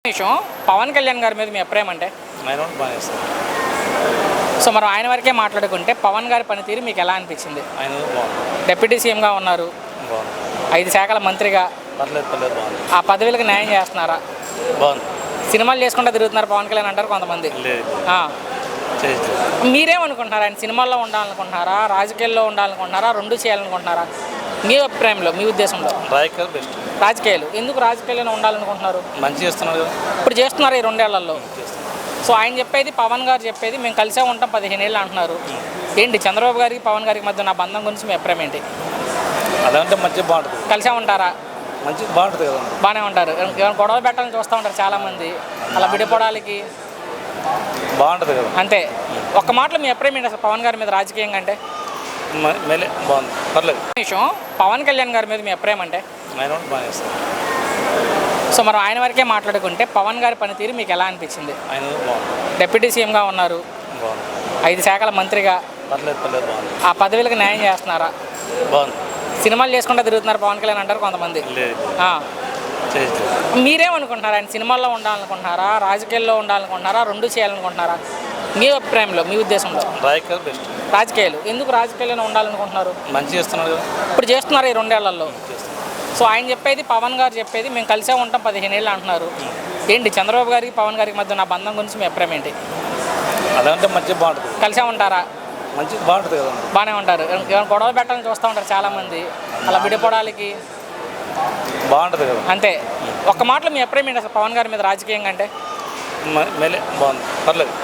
విషయం పవన్ కళ్యాణ్ గారి మీద మీ అభిప్రాయం అంటే బాగా చేస్తారు. సో మనం ఆయన వరకే మాట్లాడుకుంటే పవన్ గారి పనితీరు మీకు ఎలా అనిపించింది? ఆయన బాగుంది. డిప్యూటీ సీఎంగా ఉన్నారు, బాగుంది. 5 శాఖల మంత్రిగా. పర్లేదు బాగుంది. ఆ పదవులకు న్యాయం చేస్తున్నారా? బాగుంది. సినిమాలు చేసుకుంటూ తిరుగుతున్నారు పవన్ కళ్యాణ్ అంటారు కొంతమంది. లేదు ఆ. చేయొచ్చు. మీరేమనుకుంటున్నారు? ఆయన సినిమాల్లో ఉండాలనుకుంటున్నారా, రాజకీయాల్లో ఉండాలనుకుంటున్నారా, రెండు చేయాలనుకుంటున్నారా? మీ అభిప్రాయంలో, మీ ఉద్దేశంలో రాజకీయాలు బెస్ట్. రాజకీయాలు ఎందుకు రాజకీయాల్లో ఉండాలనుకుంటున్నారు? మంచి చేస్తున్నారు కదా. ఇప్పుడు చేస్తున్నారు ఈ 2 ఏళ్లలో. చేస్తున్నారు. సో ఆయన చెప్పేది, పవన్ గారు చెప్పేది మేము కలిసే ఉంటాం 15 ఏళ్ళు అంటున్నారు. ఏంటి చంద్రబాబు గారికి పవన్ గారికి మధ్య నా బంధం గురించి మీ అభిప్రాయం ఏంటి? అదంటే మంచిగా బాగుంటుంది. కలిసే ఉంటారా? మంచిగా బాగుంటుంది కదా. బాగానే ఉంటారు. ఏమైనా గొడవ పెట్టాలని చూస్తూ ఉంటారు చాలామంది, అలా విడిపోవడానికి. బాగుంటుంది కదా. అంతే. ఒక్క మాటలో మీ అభిప్రాయం ఏంటి అసలు పవన్ గారి మీద రాజకీయంగా అంటే? మేలే బాగుంది. పర్లేదు. విషయం పవన్ కళ్యాణ్ గారి మీద మీ అభిప్రాయం అంటే? బాగా చేస్తారు. సో మనం ఆయన వరకే మాట్లాడుకుంటే పవన్ గారి పనితీరు మీకు ఎలా అనిపించింది? ఆయన బాగుంది. డిప్యూటీ సీఎంగా ఉన్నారు, బాగుంది. 5 శాఖల మంత్రిగా. పర్లేదు బాగుంది. ఆ పదవులకు న్యాయం చేస్తున్నారా? బాగుంది. సినిమాలు చేసుకుంటూ తిరుగుతున్నారు పవన్ కళ్యాణ్ అంటారు కొంతమంది. లేదు ఆ. చేయొచ్చు. మీరేమనుకుంటున్నారు? ఆయన సినిమాల్లో ఉండాలనుకుంటున్నారా, రాజకీయాల్లో ఉండాలనుకుంటున్నారా, రెండు చేయాలనుకుంటున్నారా? మీ అభిప్రాయంలో, మీ ఉద్దేశంలో రాజకీయాలు బెస్ట్. రాజకీయాలు ఎందుకు రాజకీయాల్లో ఉండాలనుకుంటున్నారు? మంచి చేస్తున్నారు కదా. ఇప్పుడు చేస్తున్నారు ఈ 2 ఏళ్లలో. చేస్తున్నారు. సో ఆయన చెప్పేది, పవన్ గారు చెప్పేది మేము కలిసే ఉంటాం 15 ఏళ్ళు అంటున్నారు. ఏంటి చంద్రబాబు గారికి పవన్ గారికి మధ్య నా బంధం గురించి మీ అభిప్రాయం ఏంటి? అదంటే మంచిగా బాగుంటుంది. కలిసే ఉంటారా? మంచిగా బాగుంటుంది కదా. బాగానే ఉంటారు. ఏమైనా గొడవ పెట్టాలని చూస్తూ ఉంటారు చాలామంది, అలా విడిపోవడానికి. బాగుంటుంది కదా. అంతే. ఒక్క మాటలో మీ అభిప్రాయం ఏంటి అసలు పవన్ గారి మీద రాజకీయంగా అంటే? మేలే బాగుంది. పర్లేదు.